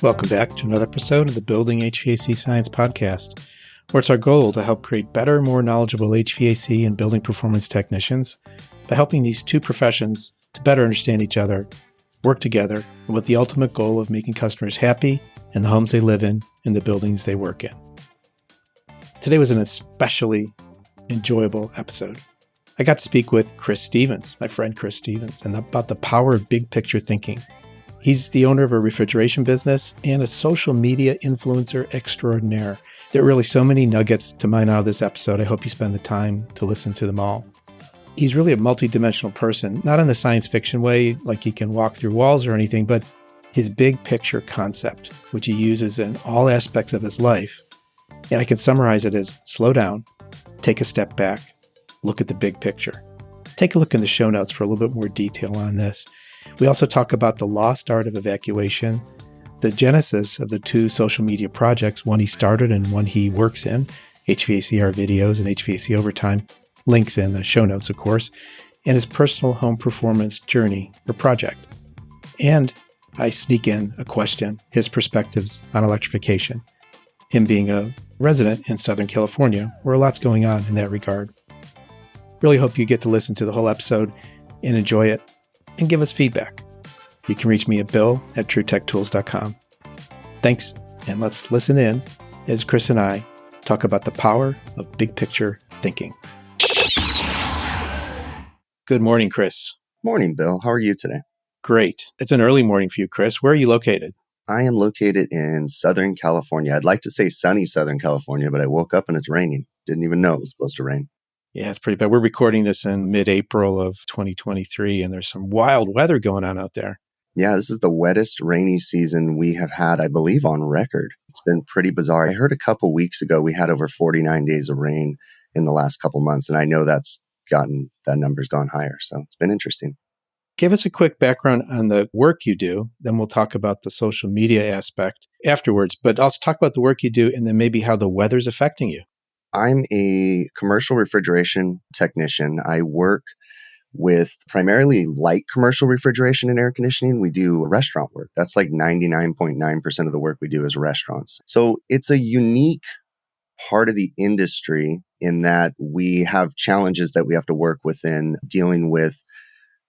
Welcome back to another episode of the Building HVAC Science Podcast, where it's our goal to help create better, more knowledgeable HVAC and building performance technicians by helping these two professions to better understand each other, work together, and with the ultimate goal of making customers happy in the homes they live in and the buildings they work in. Today was an especially enjoyable episode. I got to speak with Chris Stevens, my friend Chris Stevens, and about the power of big picture thinking. He's the owner of a refrigeration business and a social media influencer extraordinaire. There are really so many nuggets to mine out of this episode. I hope you spend the time to listen to them all. He's really a multidimensional person, not in the science fiction way, like he can walk through walls or anything, but his big picture concept, which he uses in all aspects of his life. And I can summarize it as slow down, take a step back, look at the big picture. Take a look in the show notes for a little bit more detail on this. We also talk about the lost art of evacuation, the genesis of the two social media projects, one he started and one he works in, HVACR videos and HVAC Overtime, links in the show notes, of course, and his personal home performance journey or project. And I sneak in a question, his perspectives on electrification, him being a resident in Southern California, where a lot's going on in that regard. Really hope you get to listen to the whole episode and enjoy it and give us feedback. You can reach me at bill@truetechtools.com. Thanks, and let's listen in as Chris and I talk about the power of big picture thinking. Good morning, Chris. Morning, Bill. How are you today? Great. It's an early morning for you, Chris. Where are you located? I am located in Southern California. I'd like to say sunny Southern California, but I woke up and it's raining. Didn't even know it was supposed to rain. Yeah, it's pretty bad. We're recording this in mid-April of 2023, and there's some wild weather going on out there. Yeah, this is the wettest rainy season we have had, I believe, on record. It's been pretty bizarre. I heard a couple weeks ago we had over 49 days of rain in the last couple months, and I know that number's gone higher. So it's been interesting. Give us a quick background on the work you do, then we'll talk about the social media aspect afterwards, but also talk about the work you do and then maybe how the weather's affecting you. I'm a commercial refrigeration technician. I work with primarily light commercial refrigeration and air conditioning. We do restaurant work. That's like 99.9% of the work we do is restaurants. So it's a unique part of the industry in that we have challenges that we have to work within dealing with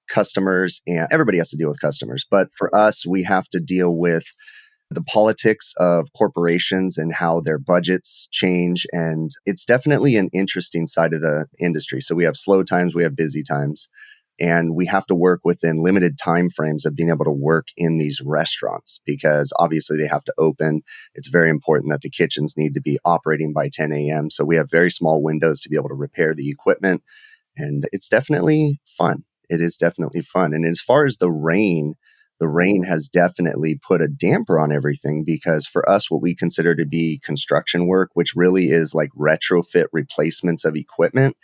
customers, and everybody has to deal with customers. But for us, we have to deal with the politics of corporations and how their budgets change. And it's definitely an interesting side of the industry. So we have slow times, we have busy times, and we have to work within limited time frames of being able to work in these restaurants because obviously they have to open. It's very important that the kitchens need to be operating by 10 a.m. So we have very small windows to be able to repair the equipment. And it's definitely fun. It is definitely fun. And as far as the rain has definitely put a damper on everything because for us, what we consider to be construction work, which really is like retrofit replacements of equipment,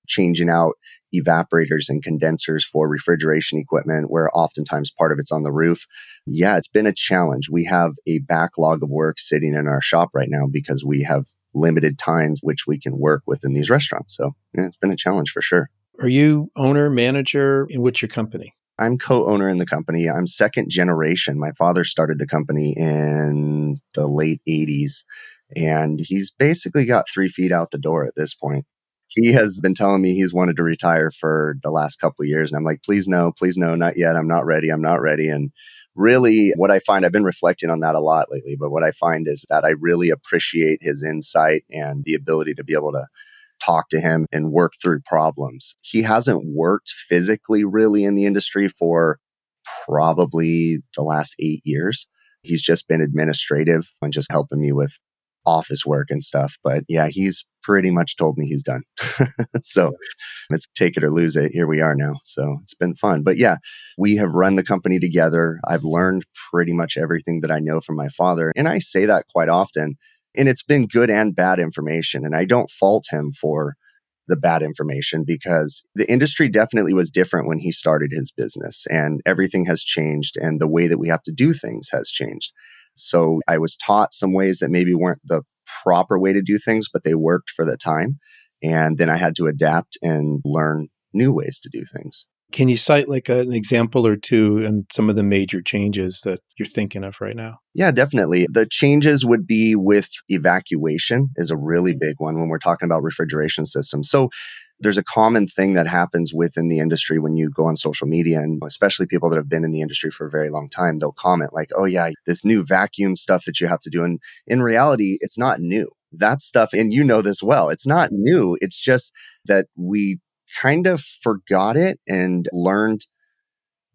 changing out evaporators and condensers for refrigeration equipment, where oftentimes part of it's on the roof. Yeah, it's been a challenge. We have a backlog of work sitting in our shop right now because we have limited times which we can work within these restaurants. So yeah, it's been a challenge for sure. Are you owner, manager, in what's your company? I'm co-owner in the company. I'm second generation. My father started the company in the late 80s, and he's basically got 3 feet out the door at this point. He has been telling me he's wanted to retire for the last couple of years, and I'm like, please no, not yet. I'm not ready. And really what I find, I've been reflecting on that a lot lately, but what I find is that I really appreciate his insight and the ability to be able to talk to him and work through problems. He hasn't worked physically really in the industry for probably the last 8 years. He's just been administrative and just helping me with office work and stuff. But yeah, he's pretty much told me he's done. So it's take it or lose it. Here we are now. So it's been fun. But yeah, we have run the company together. I've learned pretty much everything that I know from my father. And I say that quite often. And it's been good and bad information. And I don't fault him for the bad information because the industry definitely was different when he started his business and everything has changed and the way that we have to do things has changed. So I was taught some ways that maybe weren't the proper way to do things, but they worked for the time. And then I had to adapt and learn new ways to do things. Can you cite like an example or two and some of the major changes that you're thinking of right now? Yeah, definitely. The changes would be with evacuation is a really big one when we're talking about refrigeration systems. So there's a common thing that happens within the industry when you go on social media, and especially people that have been in the industry for a very long time, they'll comment like, oh yeah, this new vacuum stuff that you have to do. And in reality, it's not new. That stuff, and you know this well, it's not new. It's just that we kind of forgot it and learned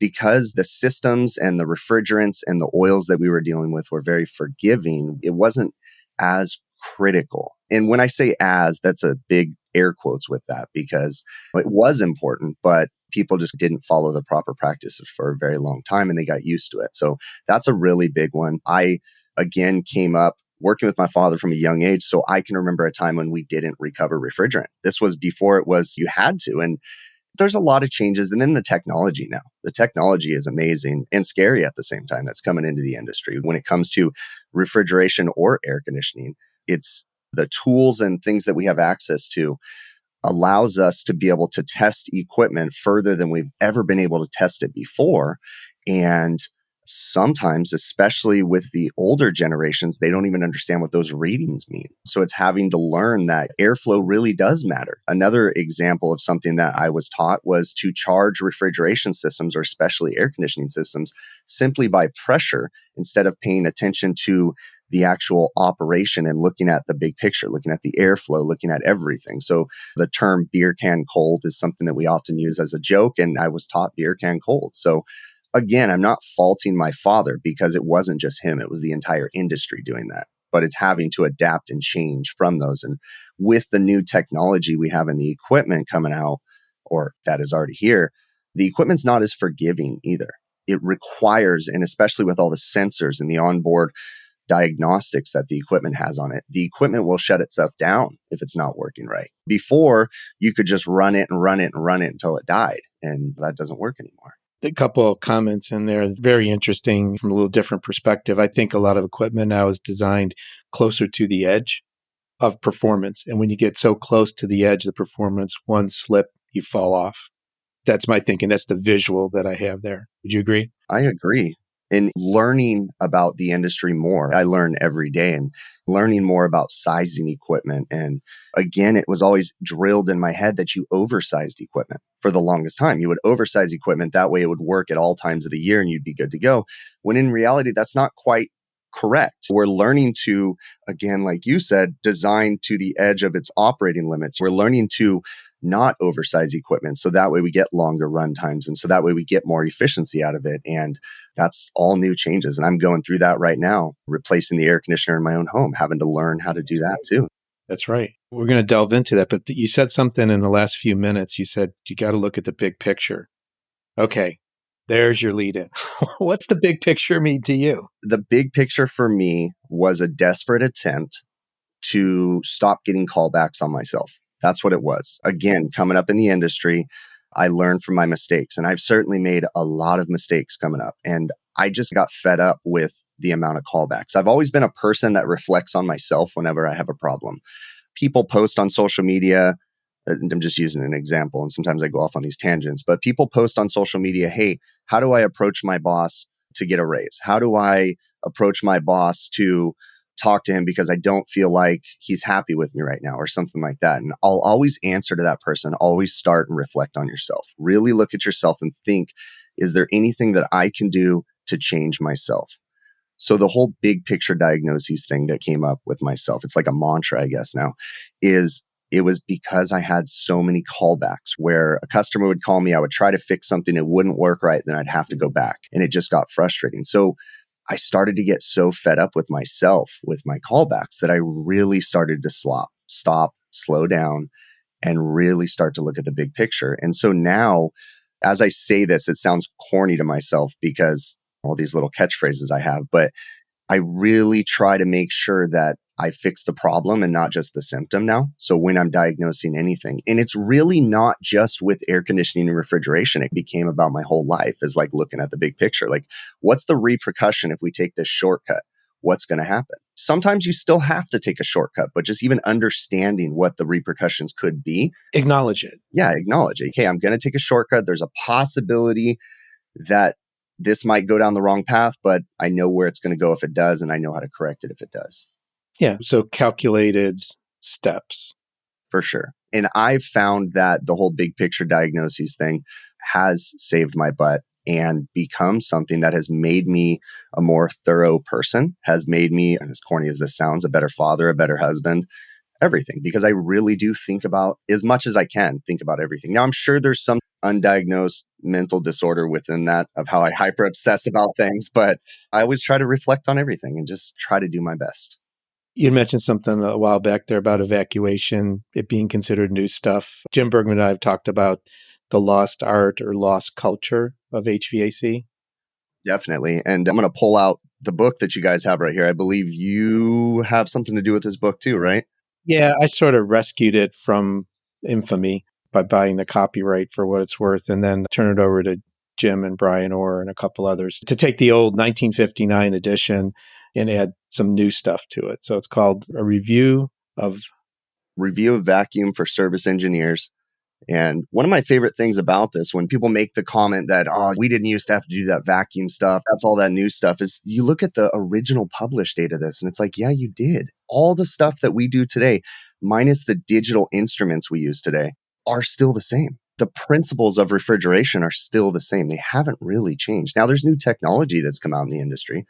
because the systems and the refrigerants and the oils that we were dealing with were very forgiving, it wasn't as critical. And when I say as, that's a big air quotes with that because it was important, but people just didn't follow the proper practices for a very long time and they got used to it. So that's a really big one. I, again, came up working with my father from a young age. So I can remember a time when we didn't recover refrigerant. This was before it was you had to. And there's a lot of changes. And then the technology now. The technology is amazing and scary at the same time that's coming into the industry. When it comes to refrigeration or air conditioning, it's the tools and things that we have access to allows us to be able to test equipment further than we've ever been able to test it before. And sometimes, especially with the older generations, they don't even understand what those readings mean. So it's having to learn that airflow really does matter. Another example of something that I was taught was to charge refrigeration systems, or especially air conditioning systems, simply by pressure instead of paying attention to the actual operation and looking at the big picture, looking at the airflow, looking at everything. So the term beer can cold is something that we often use as a joke, and I was taught beer can cold. So again, I'm not faulting my father because it wasn't just him. It was the entire industry doing that. But it's having to adapt and change from those. And with the new technology we have in the equipment coming out, or that is already here, the equipment's not as forgiving either. It requires, and especially with all the sensors and the onboard diagnostics that the equipment has on it, the equipment will shut itself down if it's not working right. Before, you could just run it and run it and run it until it died. And that doesn't work anymore. A couple of comments in there, very interesting from a little different perspective. I think a lot of equipment now is designed closer to the edge of performance. And when you get so close to the edge of the performance, one slip, you fall off. That's my thinking. That's the visual that I have there. Would you agree? I agree. In learning about the industry more, I learn every day, and learning more about sizing equipment. And again, it was always drilled in my head that you oversized equipment for the longest time. You would oversize equipment. That way it would work at all times of the year and you'd be good to go. When in reality, that's not quite correct. We're learning to, again, like you said, design to the edge of its operating limits. We're learning to not oversize equipment. So that way we get longer run times. And so that way we get more efficiency out of it. And that's all new changes. And I'm going through that right now, replacing the air conditioner in my own home, having to learn how to do that too. That's right. We're going to delve into that. But you said something in the last few minutes. You said you got to look at the big picture. Okay. There's your lead in. What's the big picture mean to you? The big picture for me was a desperate attempt to stop getting callbacks on myself. That's what it was. Again, coming up in the industry, I learned from my mistakes, and I've certainly made a lot of mistakes coming up. And I just got fed up with the amount of callbacks. I've always been a person that reflects on myself whenever I have a problem. People post on social media. I'm just using an example, and sometimes I go off on these tangents, but people post on social media, hey, how do I approach my boss to get a raise? How do I approach my boss to talk to him because I don't feel like he's happy with me right now, or something like that? And I'll always answer to that person, always start and reflect on yourself. Really look at yourself and think, is there anything that I can do to change myself? So the whole big picture diagnoses thing that came up with myself, it's like a mantra, I guess now, is it was because I had so many callbacks where a customer would call me, I would try to fix something, it wouldn't work right, then I'd have to go back. And it just got frustrating. So I started to get so fed up with myself, with my callbacks, that I really started to stop, slow down, and really start to look at the big picture. And so now, as I say this, it sounds corny to myself because all these little catchphrases I have, but I really try to make sure that I fix the problem and not just the symptom now. So when I'm diagnosing anything, and it's really not just with air conditioning and refrigeration, it became about my whole life, is like looking at the big picture. Like, what's the repercussion if we take this shortcut? what's going to happen. Sometimes you still have to take a shortcut, but just even understanding what the repercussions could be. Acknowledge it. Yeah, acknowledge it. Okay, I'm going to take a shortcut. There's a possibility that this might go down the wrong path, but I know where it's going to go if it does, and I know how to correct it if it does. Yeah. So calculated steps. For sure. And I've found that the whole big picture diagnoses thing has saved my butt and become something that has made me a more thorough person, has made me, and as corny as this sounds, a better father, a better husband, everything, because I really do think about, as much as I can, think about everything. Now, I'm sure there's some undiagnosed mental disorder within that of how I hyper obsess about things, but I always try to reflect on everything and just try to do my best. You mentioned something a while back there about evacuation, it being considered new stuff. Jim Bergman and I have talked about the lost art or lost culture of HVAC. Definitely. And I'm going to pull out the book that you guys have right here. I believe you have something to do with this book too, right? Yeah, I sort of rescued it from infamy by buying the copyright for what it's worth and then turn it over to Jim and Brian Orr and a couple others to take the old 1959 edition and add some new stuff to it. So it's called A Review of Vacuum for Service Engineers. And one of my favorite things about this, when people make the comment that, oh, we didn't used to have to do that vacuum stuff, that's all that new stuff, is you look at the original published date of this and it's like, yeah, you did. All the stuff that we do today, minus the digital instruments we use today, are still the same. The principles of refrigeration are still the same. They haven't really changed. Now, there's new technology that's come out in the industry,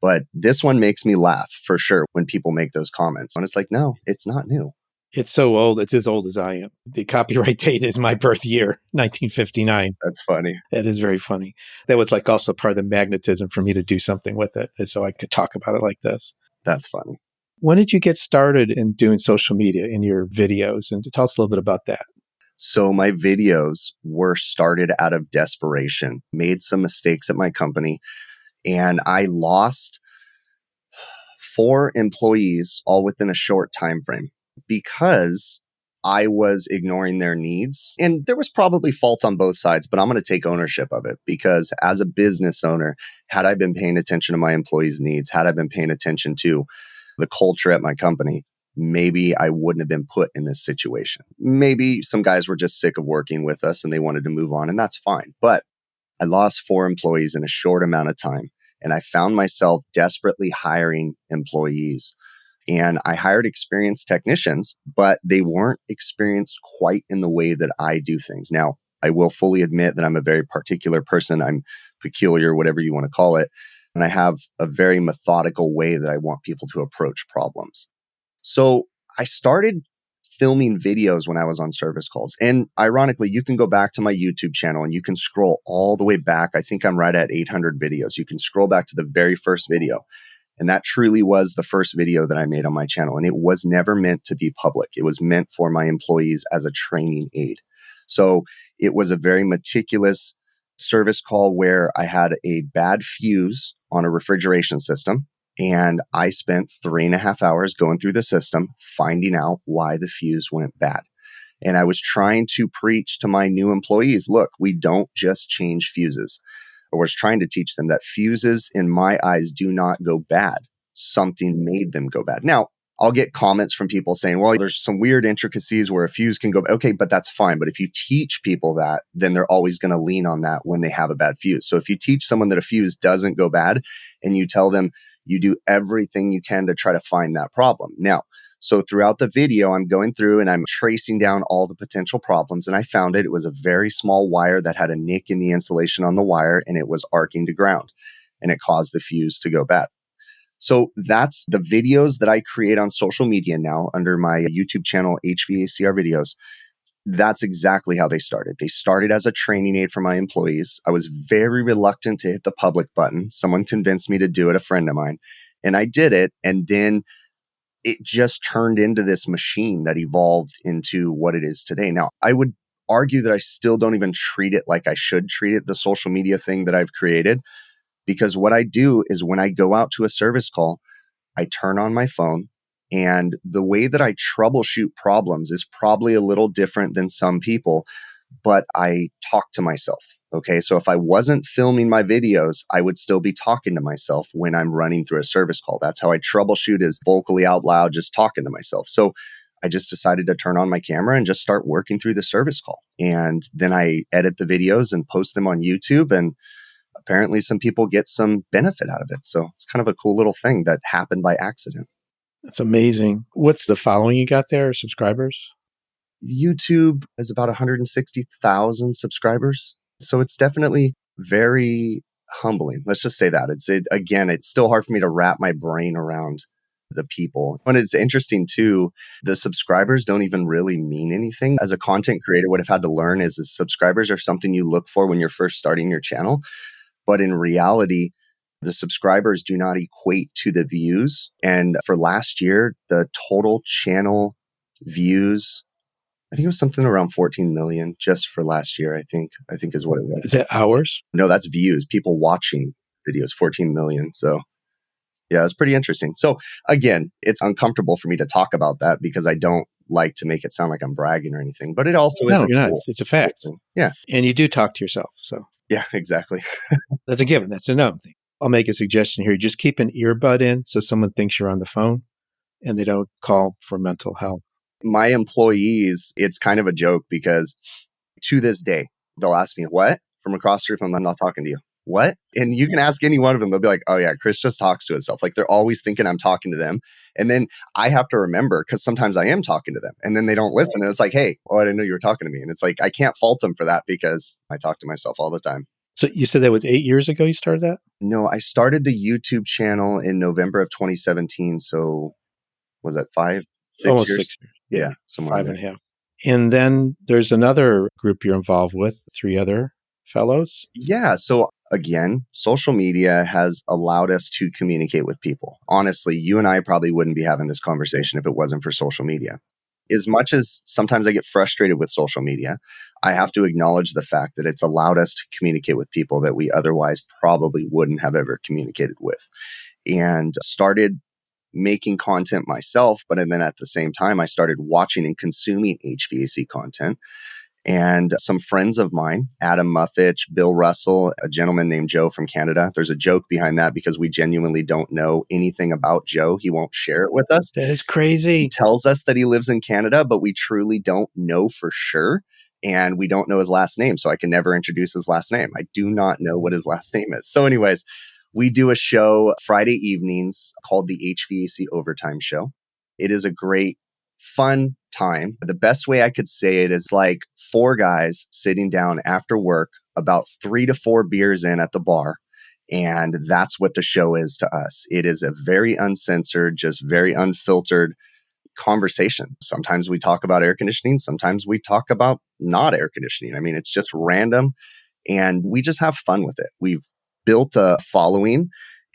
but this one makes me laugh for sure when people make those comments. And it's like, no, it's not new. It's so old. It's as old as I am. The copyright date is my birth year, 1959. That's funny. It is very funny. That was like also part of the magnetism for me to do something with it, and so I could talk about it like this. That's funny. When did you get started in doing social media in your videos? And tell us a little bit about that. So my videos were started out of desperation, made some mistakes at my company, and I lost 4 employees all within a short time frame because I was ignoring their needs. And there was probably fault on both sides, but I'm going to take ownership of it because as a business owner, had I been paying attention to my employees' needs, had I been paying attention to the culture at my company, maybe I wouldn't have been put in this situation. Maybe some guys were just sick of working with us and they wanted to move on, and that's fine. But I lost 4 employees in a short amount of time, and I found myself desperately hiring employees. And I hired experienced technicians, but they weren't experienced quite in the way that I do things. Now, I will fully admit that I'm a very particular person. I'm peculiar, whatever you want to call it. And I have a very methodical way that I want people to approach problems. So I started filming videos when I was on service calls. And ironically, you can go back to my YouTube channel and you can scroll all the way back. I think I'm right at 800 videos. You can scroll back to the very first video. And that truly was the first video that I made on my channel. And it was never meant to be public. It was meant for my employees as a training aid. So it was a very meticulous service call where I had a bad fuse on a refrigeration system. And I spent 3.5 hours going through the system, finding out why the fuse went bad. And I was trying to preach to my new employees, look, we don't just change fuses. I was trying to teach them that fuses, in my eyes, do not go bad. Something made them go bad. Now, I'll get comments from people saying, well, there's some weird intricacies where a fuse can go bad. Okay, but that's fine. But if you teach people that, then they're always going to lean on that when they have a bad fuse. So if you teach someone that a fuse doesn't go bad and you tell them you do everything you can to try to find that problem. Now, so throughout the video, I'm going through and I'm tracing down all the potential problems. And I found it. It was a very small wire that had a nick in the insulation on the wire and it was arcing to ground. And it caused the fuse to go bad. So that's the videos that I create on social media now under my YouTube channel, HVACR Videos. That's exactly how they started. They started as a training aid for my employees. I was very reluctant to hit the public button. Someone convinced me to do it, a friend of mine. And I did it. And then it just turned into this machine that evolved into what it is today. Now, I would argue that I still don't even treat it like I should treat it, the social media thing that I've created, because what I do is when I go out to a service call, I turn on my phone, and the way that I troubleshoot problems is probably a little different than some people, but I talk to myself. Okay. So if I wasn't filming my videos, I would still be talking to myself when I'm running through a service call. That's how I troubleshoot, is vocally out loud, just talking to myself. So I just decided to turn on my camera and just start working through the service call. And then I edit the videos and post them on YouTube. And apparently some people get some benefit out of it. So it's kind of a cool little thing that happened by accident. That's amazing. What's the following you got there, subscribers? YouTube is about 160,000 subscribers. So it's definitely very humbling. Let's just say that. Again, it's still hard for me to wrap my brain around the people. And it's interesting too, the subscribers don't even really mean anything. As a content creator, what I've had to learn is subscribers are something you look for when you're first starting your channel. But in reality, the subscribers do not equate to the views. And for last year, the total channel views, I think it was something around 14 million just for last year, I think is what it was. Is that hours? No, that's views, people watching videos, 14 million. So yeah, it's pretty interesting. So again, it's uncomfortable for me to talk about that because I don't like to make it sound like I'm bragging or anything, but it also is. No, you're not. It's a fact. Yeah. And you do talk to yourself. So yeah, exactly. that's a given. That's a known thing. I'll make a suggestion here. Just keep an earbud in so someone thinks you're on the phone and they don't call for mental health. My employees, it's kind of a joke because to this day, they'll ask me, what? From across the room, I'm not talking to you. What? And you can ask any one of them. They'll be like, oh yeah, Chris just talks to himself. Like they're always thinking I'm talking to them. And then I have to remember, because sometimes I am talking to them and then they don't listen. And it's like, hey, oh, I didn't know you were talking to me. And it's like, I can't fault them for that because I talk to myself all the time. So you said that was 8 years ago you started that? No, I started the YouTube channel in November of 2017. So was that 5, 6 Almost years? 6 years. Yeah. Somewhere 5.5. And then there's another group you're involved with, 3 other fellows. Yeah. So again, social media has allowed us to communicate with people. Honestly, you and I probably wouldn't be having this conversation if it wasn't for social media. As much as sometimes I get frustrated with social media, I have to acknowledge the fact that it's allowed us to communicate with people that we otherwise probably wouldn't have ever communicated with. And started making content myself, but then at the same time, I started watching and consuming HVAC content. And some friends of mine, Adam Muffitch, Bill Russell, a gentleman named Joe from Canada. There's a joke behind that because we genuinely don't know anything about Joe. He won't share it with us. That is crazy. He tells us that he lives in Canada, but we truly don't know for sure. And we don't know his last name. So I can never introduce his last name. I do not know what his last name is. So anyways, we do a show Friday evenings called the HVAC Overtime Show. It is a great, fun time. The best way I could say it is like 4 guys sitting down after work, about 3 to 4 beers in at the bar. And that's what the show is to us. It is a very uncensored, just very unfiltered conversation. Sometimes we talk about air conditioning. Sometimes we talk about not air conditioning. I mean, it's just random and we just have fun with it. We've built a following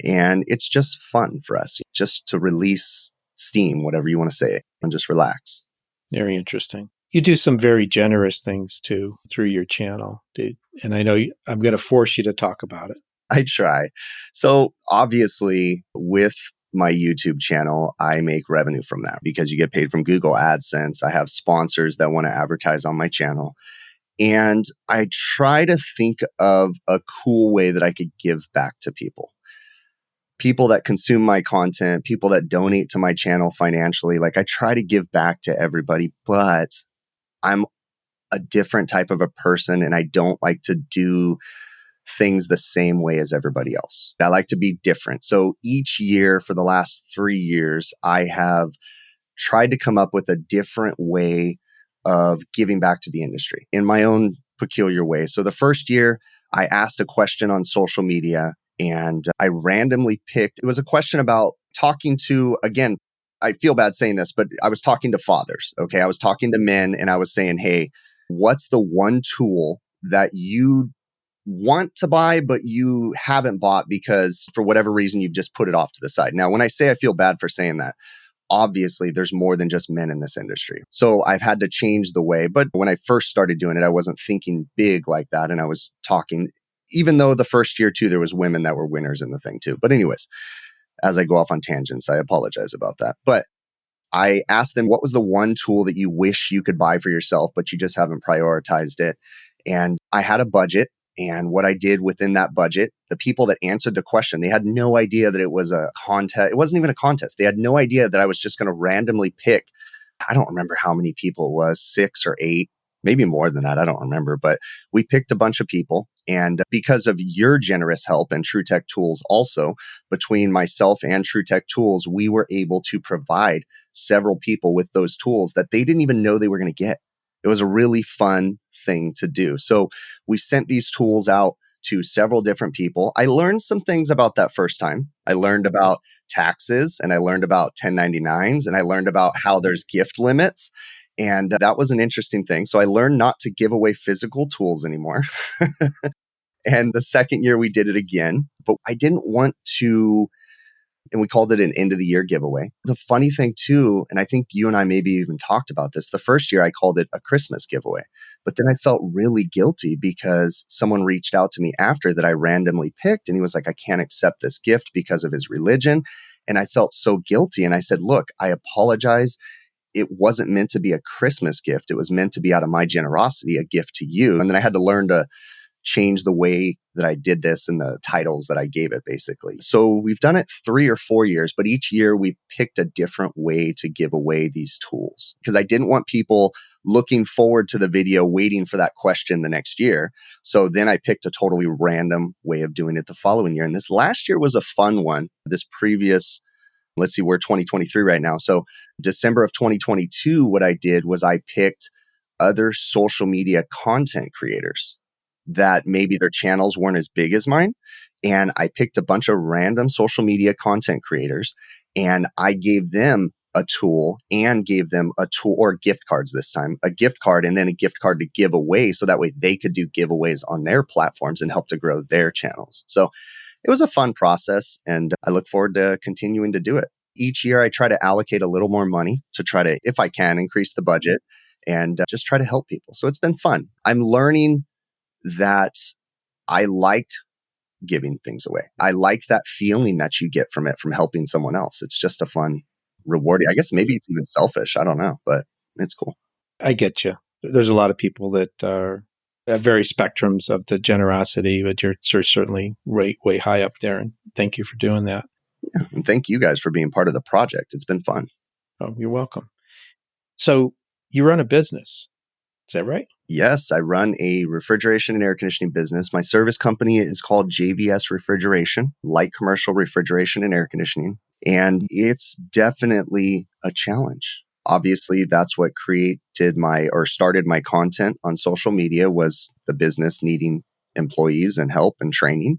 and it's just fun for us just to release steam, whatever you want to say, and just relax. Very interesting. You do some very generous things too through your channel, dude. And I know I'm going to force you to talk about it. I try. So obviously with my YouTube channel, I make revenue from that because you get paid from Google AdSense. I have sponsors that want to advertise on my channel. And I try to think of a cool way that I could give back to people. People that consume my content, people that donate to my channel financially. Like I try to give back to everybody, but I'm a different type of a person and I don't like to do things the same way as everybody else. I like to be different. So each year for the last 3 years, I have tried to come up with a different way of giving back to the industry in my own peculiar way. So the first year I asked a question on social media and I randomly picked, it was a question about talking to, again, I feel bad saying this, but I was talking to fathers. Okay. I was talking to men and I was saying, hey, what's the one tool that you want to buy, but you haven't bought because for whatever reason, you've just put it off to the side. Now, when I say I feel bad for saying that, obviously there's more than just men in this industry. So I've had to change the way. But when I first started doing it, I wasn't thinking big like that. And I was talking, even though the first year too, there was women that were winners in the thing too. But anyways, as I go off on tangents, I apologize about that. But I asked them, what was the one tool that you wish you could buy for yourself, but you just haven't prioritized it? And I had a budget. And what I did within that budget, the people that answered the question, they had no idea that it was a contest. It wasn't even a contest. They had no idea that I was just going to randomly pick. I don't remember how many people it was, 6 or 8, maybe more than that. I don't remember. But we picked a bunch of people. And because of your generous help and True Tech Tools also, between myself and True Tech Tools, we were able to provide several people with those tools that they didn't even know they were going to get. It was a really fun thing to do. So we sent these tools out to several different people. I learned some things about that first time. I learned about taxes, and I learned about 1099s, and I learned about how there's gift limits. And that was an interesting thing. So I learned not to give away physical tools anymore. And the second year we did it again, but I didn't want to, and we called it an end of the year giveaway. The funny thing too, and I think you and I maybe even talked about this, the first year I called it a Christmas giveaway, but then I felt really guilty because someone reached out to me after that I randomly picked, and he was like, I can't accept this gift because of his religion. And I felt so guilty. And I said, look, I apologize. It wasn't meant to be a Christmas gift. It was meant to be out of my generosity, a gift to you. And then I had to learn to change the way that I did this and the titles that I gave it, basically. So we've done it 3 or 4 years, but each year we've picked a different way to give away these tools because I didn't want people looking forward to the video, waiting for that question the next year. So then I picked a totally random way of doing it the following year. And this last year was a fun one. This previous, let's see, we're 2023 right now. So December of 2022, what I did was I picked other social media content creators that maybe their channels weren't as big as mine. And I picked a bunch of random social media content creators and I gave them a tool and gave them a tool or gift cards this time, a gift card and then a gift card to give away. So that way they could do giveaways on their platforms and help to grow their channels. So it was a fun process and I look forward to continuing to do it. Each year I try to allocate a little more money to try to, if I can, increase the budget and just try to help people. So it's been fun. I'm learning that I like giving things away. I like that feeling that you get from it, from helping someone else. It's just a fun, rewarding. I guess maybe it's even selfish. I don't know, but it's cool. I get you. There's a lot of people that are at various spectrums of the generosity, but you're certainly way high up there. And thank you for doing that. Yeah, and thank you guys for being part of the project. It's been fun. Oh, you're welcome. So you run a business. Is that right? Yes, I run a refrigeration and air conditioning business. My service company is called JVS Refrigeration, light commercial refrigeration and air conditioning. And it's definitely a challenge. Obviously, that's what started my content on social media was the business needing employees and help and training.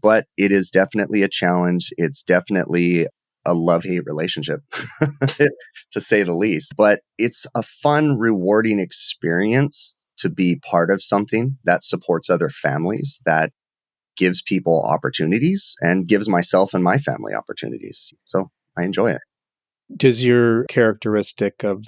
But it is definitely a challenge. It's definitely a love-hate relationship, to say the least. But it's a fun, rewarding experience to be part of something that supports other families, that gives people opportunities and gives myself and my family opportunities. So I enjoy it. Does your characteristic of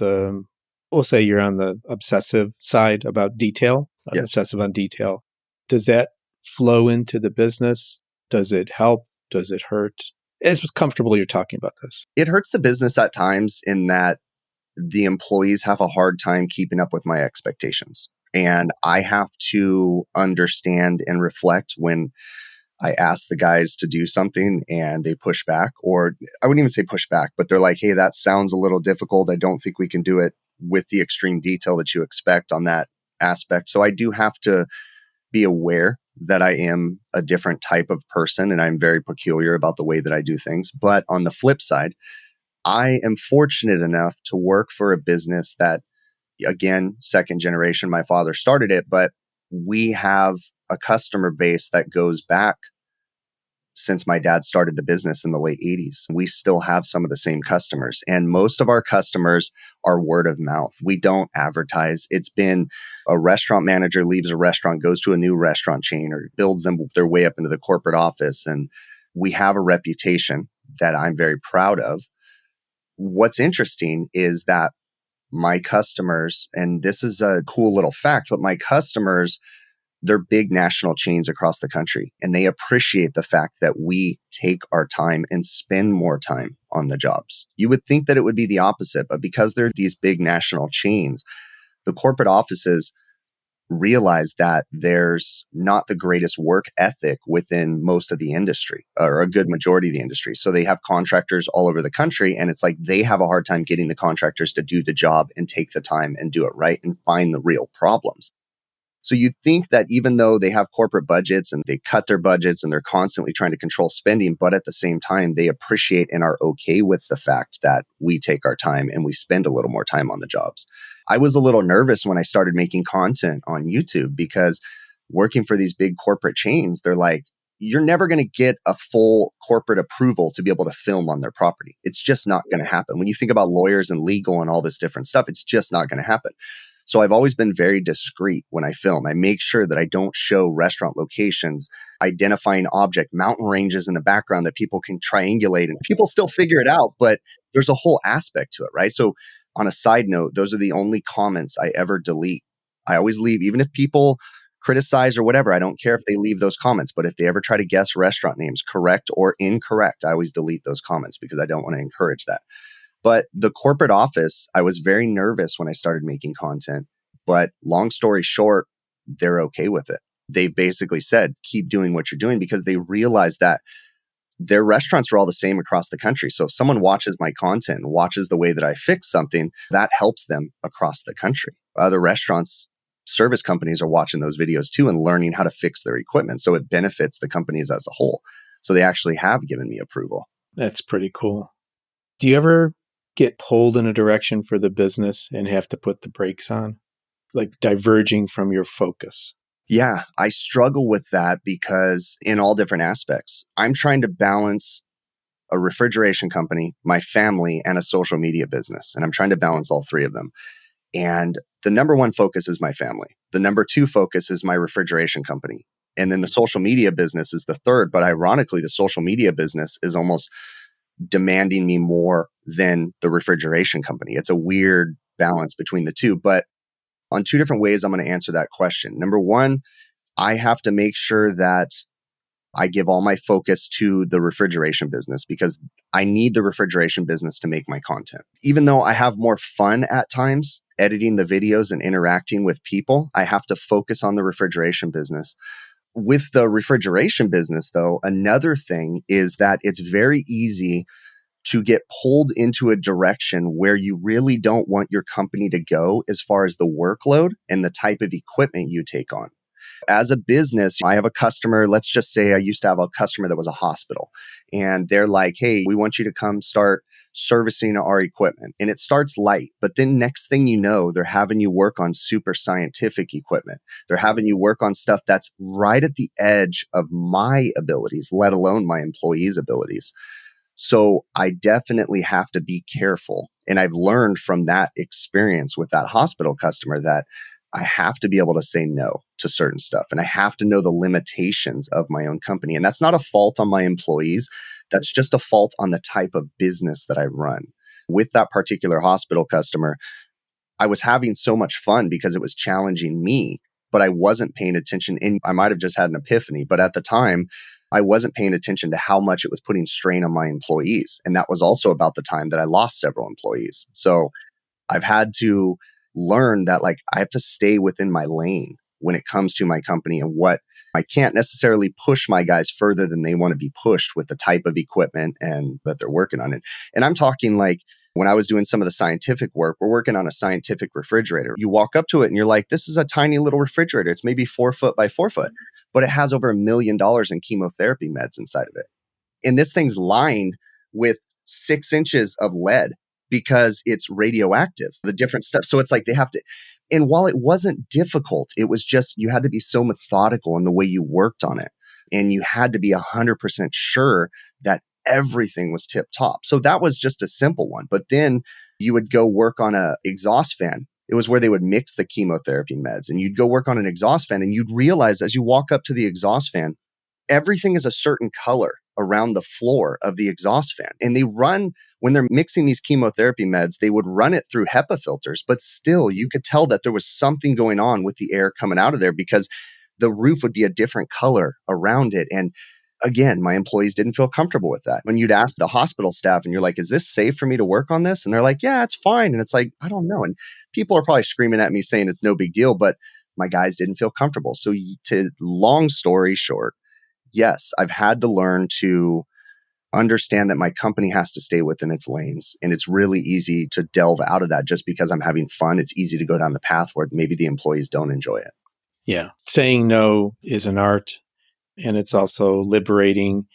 we'll say you're on the obsessive side about detail, Yes. obsessive on detail, does that flow into the business? Does it help? Does it hurt? It's comfortable you're talking about this. It hurts the business at times in that the employees have a hard time keeping up with my expectations. And I have to understand and reflect when I ask the guys to do something and they push back, or I wouldn't even say push back, but they're like, hey, that sounds a little difficult. I don't think we can do it with the extreme detail that you expect on that aspect. So I do have to be aware that I am a different type of person and I'm very peculiar about the way that I do things. But on the flip side, I am fortunate enough to work for a business that, again, second generation, my father started it, but we have a customer base that goes back since my dad started the business in the late 80s. We still have some of the same customers, and most of our customers are word of mouth. We don't advertise. It's been a restaurant manager leaves a restaurant, goes to a new restaurant chain, or builds them their way up into the corporate office. And we have a reputation that I'm very proud of. What's interesting is that my customers, and this is a cool little fact, but my customers They're big national chains across the country, and they appreciate the fact that we take our time and spend more time on the jobs. You would think that it would be the opposite, but because they're these big national chains, the corporate offices realize that there's not the greatest work ethic within most of the industry, or a good majority of the industry. So they have contractors all over the country, and it's like they have a hard time getting the contractors to do the job and take the time and do it right and find the real problems. So you'd think that even though they have corporate budgets and they cut their budgets and they're constantly trying to control spending, but at the same time, they appreciate and are okay with the fact that we take our time and we spend a little more time on the jobs. I was a little nervous when I started making content on YouTube because working for these big corporate chains, they're like, you're never going to get a full corporate approval to be able to film on their property. It's just not going to happen. When you think about lawyers and legal and all this different stuff, it's just not going to happen. So I've always been very discreet when I film. I make sure that I don't show restaurant locations, identifying object, mountain ranges in the background that people can triangulate, and people still figure it out, but there's a whole aspect to it, right? So on a side note, those are the only comments I ever delete. I always leave, even if people criticize or whatever, I don't care if they leave those comments, but if they ever try to guess restaurant names, correct or incorrect, I always delete those comments because I don't want to encourage that. But the corporate office, I was very nervous when I started making content. But long story short, they're okay with it. They basically said, keep doing what you're doing, because they realize that their restaurants are all the same across the country. So if someone watches my content and watches the way that I fix something, that helps them across the country. Other restaurants, service companies are watching those videos too and learning how to fix their equipment. So it benefits the companies as a whole. So they actually have given me approval. That's pretty cool. Do you ever get pulled in a direction for the business and have to put the brakes on, like diverging from your focus? Yeah, I struggle with that because in all different aspects, I'm trying to balance a refrigeration company, my family, and a social media business. And I'm trying to balance all three of them. And the number one focus is my family. The number two focus is my refrigeration company. And then the social media business is the third. But ironically, the social media business is almost demanding me more than the refrigeration company. It's a weird balance between the two. But on two different ways, I'm going to answer that question. Number one, I have to make sure that I give all my focus to the refrigeration business because I need the refrigeration business to make my content. Even though I have more fun at times editing the videos and interacting with people, I have to focus on the refrigeration business. With the refrigeration business, though, another thing is that it's very easy to get pulled into a direction where you really don't want your company to go as far as the workload and the type of equipment you take on. As a business, I have a customer, let's just say I used to have a customer that was a hospital, and they're like, hey, we want you to come start servicing our equipment. And it starts light, but then next thing you know, they're having you work on super scientific equipment. They're having you work on stuff that's right at the edge of my abilities, let alone my employees' abilities. So I definitely have to be careful. And I've learned from that experience with that hospital customer that I have to be able to say no to certain stuff. And I have to know the limitations of my own company. And that's not a fault on my employees. That's just a fault on the type of business that I run. With that particular hospital customer, I was having so much fun because it was challenging me, but I wasn't paying attention. And I might have just had an epiphany, but at the time, I wasn't paying attention to how much it was putting strain on my employees. And that was also about the time that I lost several employees. So I've had to learn that I have to stay within my lane when it comes to my company, and what I can't necessarily push my guys further than they want to be pushed with the type of equipment and that they're working on it. And I'm talking when I was doing some of the scientific work, we're working on a scientific refrigerator. You walk up to it and you're like, this is a tiny little refrigerator. It's maybe 4 foot by 4 foot, but it has over $1 million in chemotherapy meds inside of it. And this thing's lined with 6 inches of lead because it's radioactive, the different stuff. So it's like they have to, and while it wasn't difficult, it was just, you had to be so methodical in the way you worked on it. And you had to be 100% sure that everything was tip top. So that was just a simple one. But then you would go work on a exhaust fan. It was where they would mix the chemotherapy meds, and you'd go work on an exhaust fan, and you'd realize as you walk up to the exhaust fan, everything is a certain color around the floor of the exhaust fan. And they run, when they're mixing these chemotherapy meds, they would run it through HEPA filters, but still you could tell that there was something going on with the air coming out of there because the roof would be a different color around it. And again, my employees didn't feel comfortable with that. When you'd ask the hospital staff and you're like, is this safe for me to work on this? And they're like, yeah, it's fine. And it's like, I don't know. And people are probably screaming at me saying it's no big deal, but my guys didn't feel comfortable. So to long story short, yes, I've had to learn to understand that my company has to stay within its lanes. And it's really easy to delve out of that just because I'm having fun. It's easy to go down the path where maybe the employees don't enjoy it. Yeah. Saying no is an art, and it's also liberating,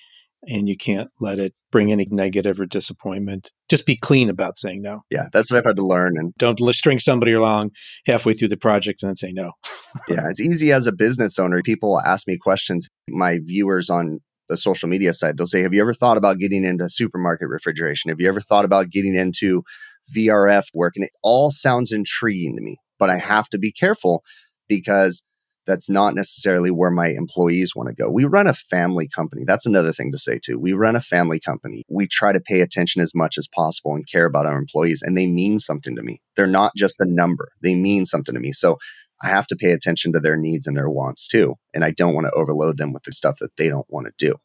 and you can't let it bring any negative or disappointment. Just be clean about saying no. Yeah, that's what I've had to learn. And don't string somebody along halfway through the project and then say no. Yeah, it's easy as a business owner. People ask me questions. My viewers on the social media side, they'll say, have you ever thought about getting into supermarket refrigeration? Have you ever thought about getting into VRF work? And it all sounds intriguing to me, but I have to be careful because that's not necessarily where my employees want to go. We run a family company. That's another thing to say too. We run a family company. We try to pay attention as much as possible and care about our employees, and they mean something to me. They're not just a number. They mean something to me. So I have to pay attention to their needs and their wants too. And I don't want to overload them with the stuff that they don't want to do.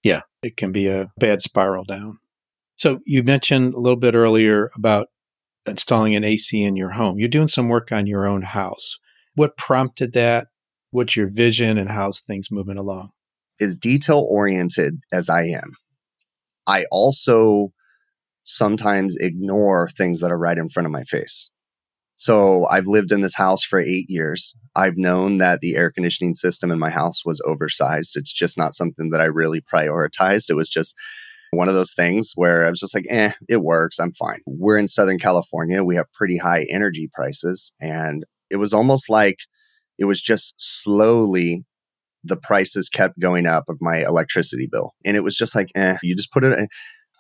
Yeah, it can be a bad spiral down. So you mentioned a little bit earlier about installing an AC in your home. You're doing some work on your own house. What prompted that? What's your vision and how's things moving along? As detail oriented as I am, I also sometimes ignore things that are right in front of my face. So I've lived in this house for 8 years. I've known that the air conditioning system in my house was oversized. It's just not something that I really prioritized. It was just one of those things where I was just like, it works. I'm fine. We're in Southern California. We have pretty high energy prices. And it was almost like it was just slowly the prices kept going up of my electricity bill. And it was just like, you just put it.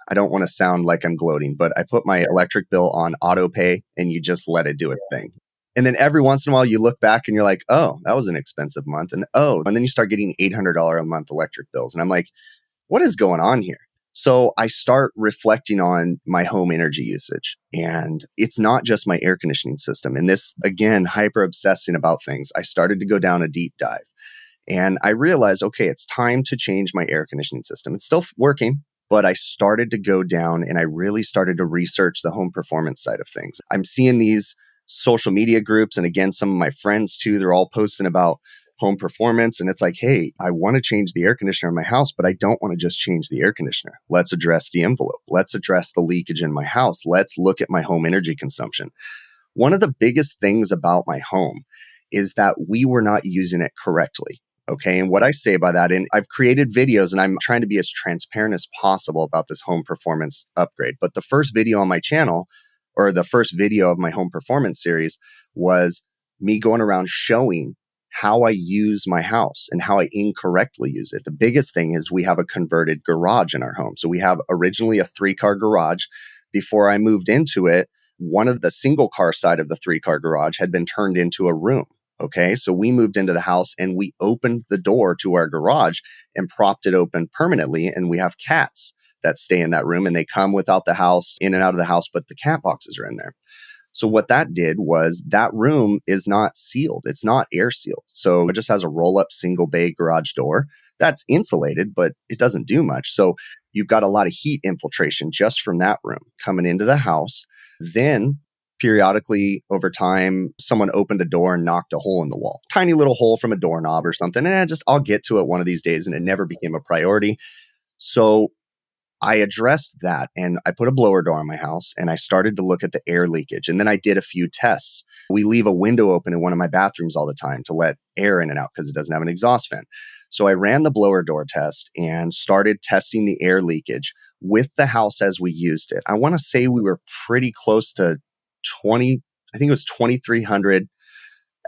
I don't want to sound like I'm gloating, but I put my electric bill on auto pay and you just let it do its thing. And then every once in a while you look back and you're like, oh, that was an expensive month. And then you start getting $800 a month electric bills. And I'm like, what is going on here? So I start reflecting on my home energy usage. And it's not just my air conditioning system. And this, again, hyper obsessing about things. I started to go down a deep dive. And I realized, okay, it's time to change my air conditioning system. It's still working. But I started to go down and I really started to research the home performance side of things. I'm seeing these social media groups. And again, some of my friends too, they're all posting about home performance. And it's like, hey, I want to change the air conditioner in my house, but I don't want to just change the air conditioner. Let's address the envelope. Let's address the leakage in my house. Let's look at my home energy consumption. One of the biggest things about my home is that we were not using it correctly. Okay. And what I say by that, and I've created videos and I'm trying to be as transparent as possible about this home performance upgrade. But the first video on my channel, or the first video of my home performance series, was me going around showing how I use my house and how I incorrectly use it. The biggest thing is we have a converted garage in our home. So we have originally a 3-car garage. Before I moved into it, one of the single car side of the 3-car garage had been turned into a room. Okay, so we moved into the house and we opened the door to our garage and propped it open permanently. And we have cats that stay in that room and they come without the house, in and out of the house, but the cat boxes are in there. So what that did was that room is not sealed. It's not air sealed. So it just has a roll up single bay garage door that's insulated, but it doesn't do much. So you've got a lot of heat infiltration just from that room coming into the house. Then periodically over time, someone opened a door and knocked a hole in the wall, tiny little hole from a doorknob or something. And I'll get to it one of these days. And it never became a priority. So I addressed that and I put a blower door on my house and I started to look at the air leakage. And then I did a few tests. We leave a window open in one of my bathrooms all the time to let air in and out because it doesn't have an exhaust fan. So I ran the blower door test and started testing the air leakage with the house as we used it. I want to say we were pretty close to 20, I think it was 2,300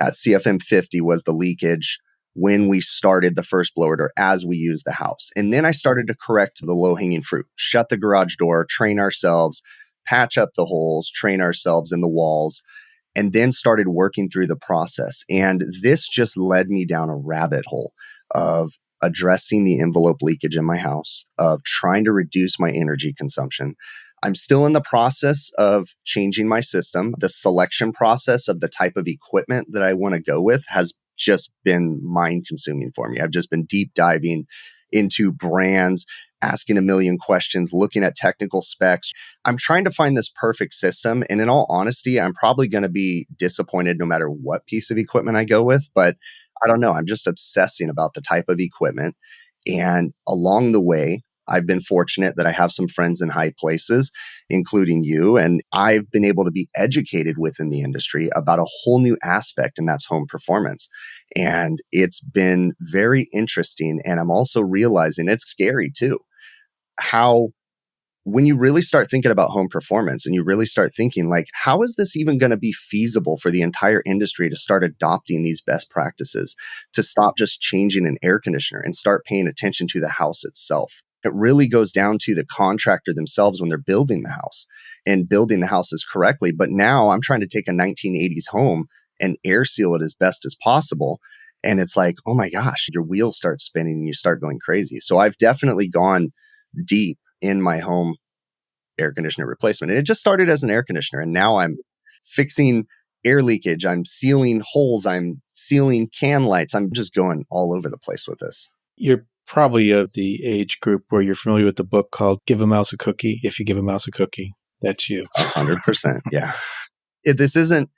at CFM 50 was the leakage when we started the first blower door as we used the house. And then I started to correct the low-hanging fruit, shut the garage door, train ourselves, patch up the holes, train ourselves in the walls, and then started working through the process. And this just led me down a rabbit hole of addressing the envelope leakage in my house, of trying to reduce my energy consumption. I'm still in the process of changing my system. The selection process of the type of equipment that I want to go with has just been mind consuming for me. I've just been deep diving into brands, asking a million questions, looking at technical specs. I'm trying to find this perfect system. And in all honesty, I'm probably going to be disappointed no matter what piece of equipment I go with. But I don't know. I'm just obsessing about the type of equipment. And along the way, I've been fortunate that I have some friends in high places, including you. And I've been able to be educated within the industry about a whole new aspect, and that's home performance. And it's been very interesting. And I'm also realizing it's scary too, how when you really start thinking about home performance and you really start thinking like, how is this even going to be feasible for the entire industry to start adopting these best practices, to stop just changing an air conditioner and start paying attention to the house itself? It really goes down to the contractor themselves when they're building the house and building the houses correctly. But now I'm trying to take a 1980s home and air seal it as best as possible. And it's like, oh my gosh, your wheels start spinning and you start going crazy. So I've definitely gone deep in my home air conditioner replacement. And it just started as an air conditioner. And now I'm fixing air leakage. I'm sealing holes. I'm sealing can lights. I'm just going all over the place with this. You're probably of the age group where you're familiar with the book called Give a Mouse a Cookie. If you give a mouse a cookie, that's you. 100%. Yeah. This isn't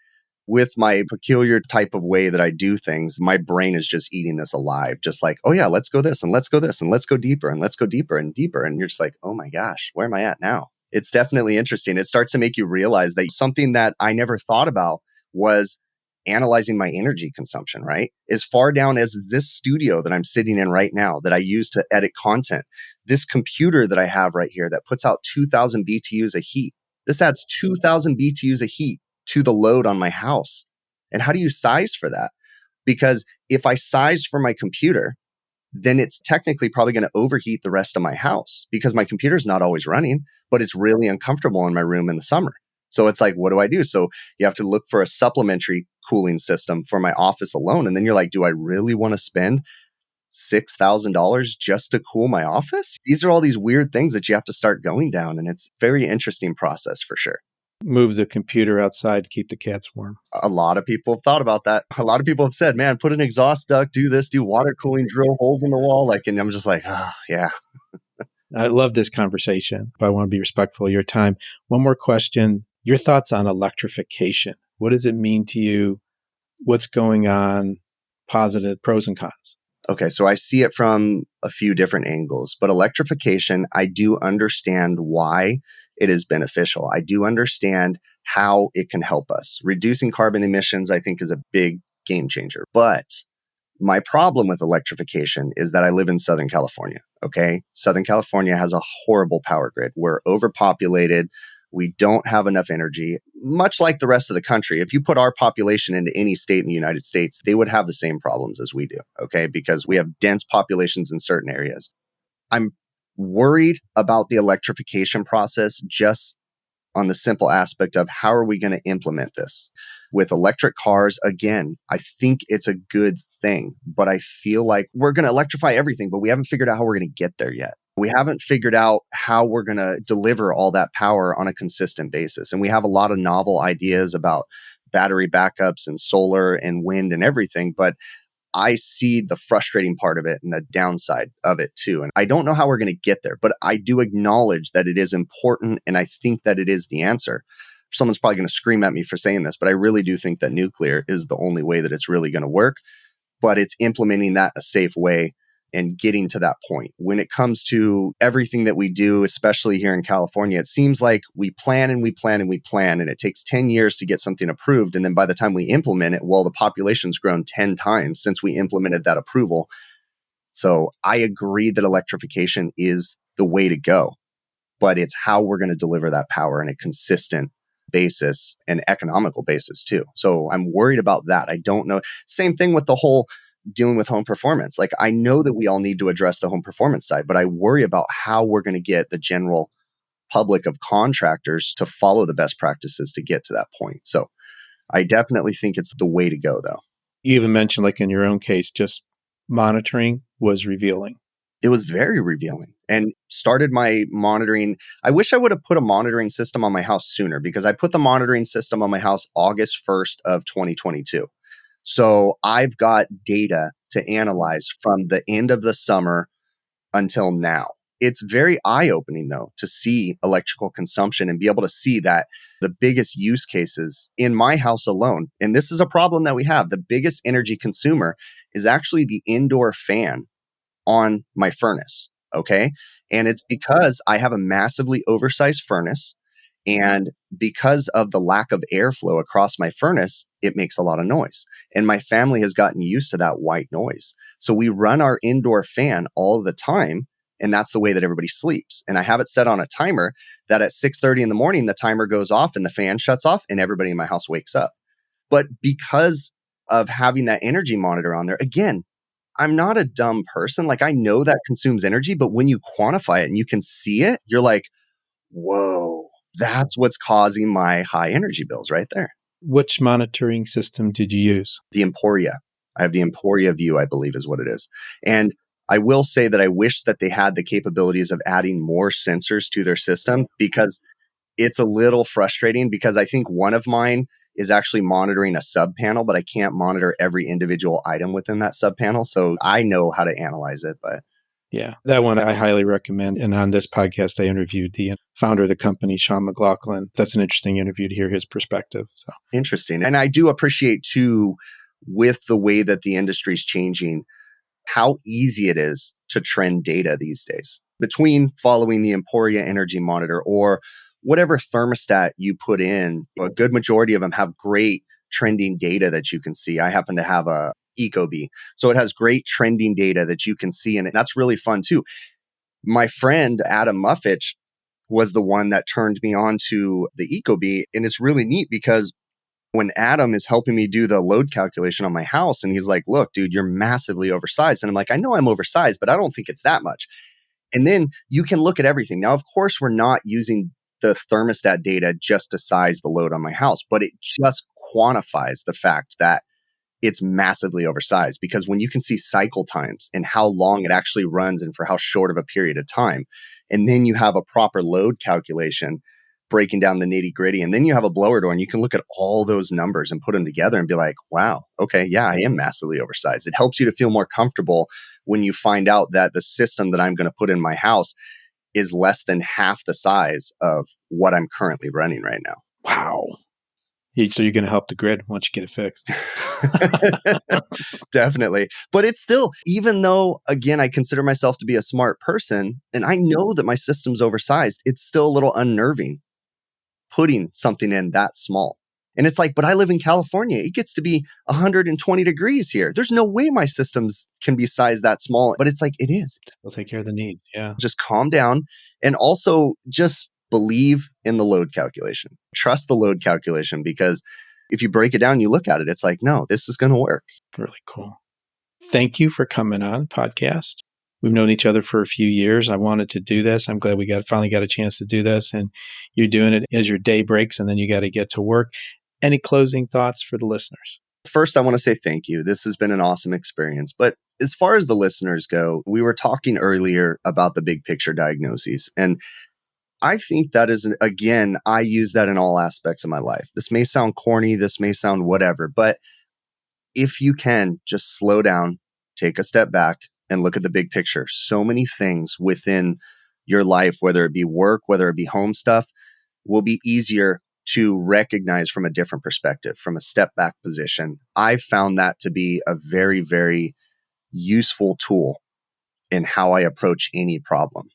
with my peculiar type of way that I do things. My brain is just eating this alive. Just like, oh yeah, let's go this and let's go this and let's go deeper and let's go deeper and deeper. And you're just like, oh my gosh, where am I at now? It's definitely interesting. It starts to make you realize that something that I never thought about was analyzing my energy consumption, right? As far down as this studio that I'm sitting in right now that I use to edit content, this computer that I have right here that puts out 2,000 BTUs of heat. This adds 2,000 BTUs of heat to the load on my house. And how do you size for that? Because if I size for my computer, then it's technically probably going to overheat the rest of my house because my computer's not always running, but it's really uncomfortable in my room in the summer. So it's like, what do I do? So you have to look for a supplementary cooling system for my office alone. And then you're like, do I really want to spend $6,000 just to cool my office? These are all these weird things that you have to start going down. And it's a very interesting process for sure. Move the computer outside to keep the cats warm. A lot of people have thought about that. A lot of people have said, man, put an exhaust duct, do this, do water cooling, drill holes in the wall. Like, and I'm just like, oh, yeah. I love this conversation, but I want to be respectful of your time. One more question. Your thoughts on electrification. What does it mean to you? What's going on? Positive pros and cons. Okay, so I see it from a few different angles, but electrification, I do understand why it is beneficial. I do understand how it can help us. Reducing carbon emissions, I think, is a big game changer. But my problem with electrification is that I live in Southern California, okay? Southern California has a horrible power grid. We're overpopulated. We don't have enough energy, much like the rest of the country. If you put our population into any state in the United States, they would have the same problems as we do, okay? Because we have dense populations in certain areas. I'm worried about the electrification process just on the simple aspect of how are we going to implement this? With electric cars, again, I think it's a good thing, but I feel like we're going to electrify everything, but we haven't figured out how we're going to get there yet. We haven't figured out how we're going to deliver all that power on a consistent basis. And we have a lot of novel ideas about battery backups and solar and wind and everything, but I see the frustrating part of it and the downside of it too. And I don't know how we're going to get there, but I do acknowledge that it is important. And I think that it is the answer. Someone's probably going to scream at me for saying this, but I really do think that nuclear is the only way that it's really going to work. But it's implementing that a safe way and getting to that point. When it comes to everything that we do, especially here in California, it seems like we plan and we plan and we plan, and it takes 10 years to get something approved. And then by the time we implement it, well, the population's grown 10 times since we implemented that approval. So I agree that electrification is the way to go, but it's how we're going to deliver that power in a consistent basis and economical basis too. So I'm worried about that. I don't know. Same thing with the whole dealing with home performance. Like, I know that we all need to address the home performance side, but I worry about how we're going to get the general public of contractors to follow the best practices to get to that point. So I definitely think it's the way to go, though. You even mentioned, like in your own case, just monitoring was revealing. It was very revealing and started my monitoring. I wish I would have put a monitoring system on my house sooner, because I put the monitoring system on my house August 1st of 2022. So I've got data to analyze from the end of the summer until now. It's very eye-opening, though, to see electrical consumption and be able to see that the biggest use cases in my house alone, and this is a problem that we have, the biggest energy consumer is actually the indoor fan on my furnace. Okay. And it's because I have a massively oversized furnace. And because of the lack of airflow across my furnace, it makes a lot of noise. And my family has gotten used to that white noise. So we run our indoor fan all the time. And that's the way that everybody sleeps. And I have it set on a timer that at 6:30 in the morning, the timer goes off and the fan shuts off and everybody in my house wakes up. But because of having that energy monitor on there, again, I'm not a dumb person. Like I know that consumes energy, but when you quantify it and you can see it, you're like, whoa, that's what's causing my high energy bills right there. Which monitoring system did you use? The Emporia. I have the Emporia View, I believe is what it is. And I will say that I wish that they had the capabilities of adding more sensors to their system because it's a little frustrating because I think one of mine is actually monitoring a sub panel, but I can't monitor every individual item within that sub panel. So I know how to analyze it, but yeah, that one I highly recommend. And on this podcast, I interviewed the founder of the company, Sean McLaughlin. That's an interesting interview to hear his perspective. So interesting. And I do appreciate too, with the way that the industry is changing, how easy it is to trend data these days between following the Emporia Energy Monitor or whatever thermostat you put in. A good majority of them have great trending data that you can see. I happen to have a Ecobee. So it has great trending data that you can see. And that's really fun too. My friend, Adam Muffitch, was the one that turned me on to the Ecobee. And it's really neat because when Adam is helping me do the load calculation on my house and he's like, look, dude, you're massively oversized. And I'm like, I know I'm oversized, but I don't think it's that much. And then you can look at everything. Now, of course, we're not using the thermostat data just to size the load on my house, but it just quantifies the fact that it's massively oversized because when you can see cycle times and how long it actually runs and for how short of a period of time, and then you have a proper load calculation breaking down the nitty gritty, and then you have a blower door and you can look at all those numbers and put them together and be like, wow, okay, yeah, I am massively oversized. It helps you to feel more comfortable when you find out that the system that I'm going to put in my house is less than half the size of what I'm currently running right now. Wow. So you're going to help the grid once you get it fixed. Definitely. But it's still, even though, again, I consider myself to be a smart person and I know that my system's oversized, it's still a little unnerving putting something in that small. And it's like, but I live in California. It gets to be 120 degrees here. There's no way my systems can be sized that small. But it's like, it is. We'll take care of the needs. Yeah. Just calm down and also just believe in the load calculation. Trust the load calculation because if you break it down, you look at it, it's like, no, this is going to work. Really cool. Thank you for coming on the podcast. We've known each other for a few years. I wanted to do this. I'm glad we finally got a chance to do this. And you're doing it as your day breaks and then you got to get to work. Any closing thoughts for the listeners? First, I want to say thank you. This has been an awesome experience. But as far as the listeners go, we were talking earlier about the big picture diagnoses. And I think that is, again, I use that in all aspects of my life. This may sound corny, this may sound whatever, but if you can just slow down, take a step back and look at the big picture. So many things within your life, whether it be work, whether it be home stuff, will be easier to recognize from a different perspective, from a step back position. I've found that to be a very, very useful tool in how I approach any problem.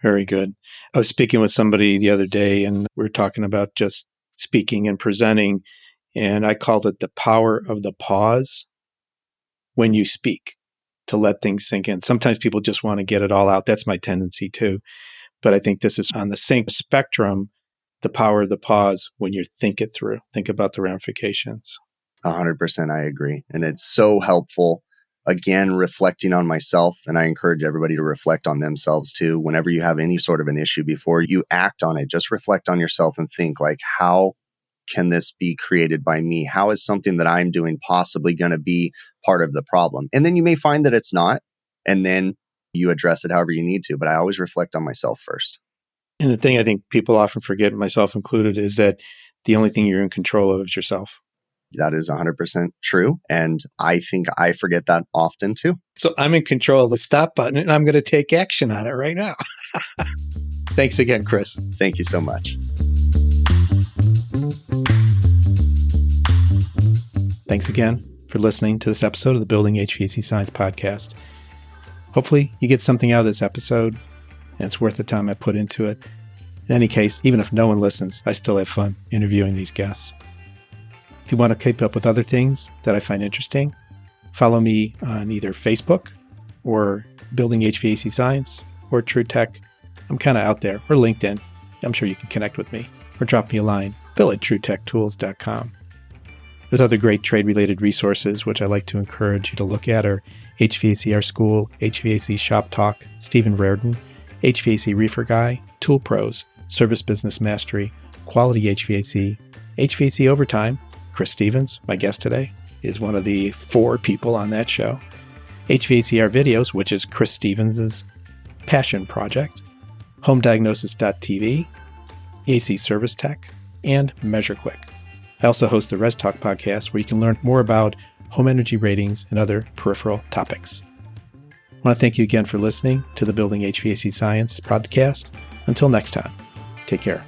Very good. I was speaking with somebody the other day and we were talking about just speaking and presenting. And I called it the power of the pause when you speak to let things sink in. Sometimes people just want to get it all out. That's my tendency too. But I think this is on the same spectrum, the power of the pause when you think it through, think about the ramifications. 100%, I agree. And it's so helpful. Again, reflecting on myself, and I encourage everybody to reflect on themselves too. Whenever you have any sort of an issue, before you act on it, just reflect on yourself and think like, how can this be created by me? How is something that I'm doing possibly going to be part of the problem? And then you may find that it's not, and then you address it however you need to. But I always reflect on myself first. And the thing I think people often forget, myself included, is that the only thing you're in control of is yourself. That is 100% true. And I think I forget that often too. So I'm in control of the stop button and I'm going to take action on it right now. Thanks again, Chris. Thank you so much. Thanks again for listening to this episode of the Building HVAC Science podcast. Hopefully you get something out of this episode and it's worth the time I put into it. In any case, even if no one listens, I still have fun interviewing these guests. If you want to keep up with other things that I find interesting, follow me on either Facebook or Building HVAC Science or True Tech. I'm kind of out there, or LinkedIn. I'm sure you can connect with me or drop me a line, bill@truetechtools.com. There's other great trade-related resources which I like to encourage you to look at are HVACR School, HVAC Shop Talk, Stephen Reardon, HVAC Reefer Guy, Tool Pros, Service Business Mastery, Quality HVAC, HVAC Overtime. Chris Stevens, my guest today, is one of the 4 people on that show. HVACR Videos, which is Chris Stevens' passion project. HomeDiagnosis.tv, AC Service Tech, and MeasureQuick. I also host the Res Talk podcast where you can learn more about home energy ratings and other peripheral topics. I want to thank you again for listening to the Building HVAC Science podcast. Until next time, take care.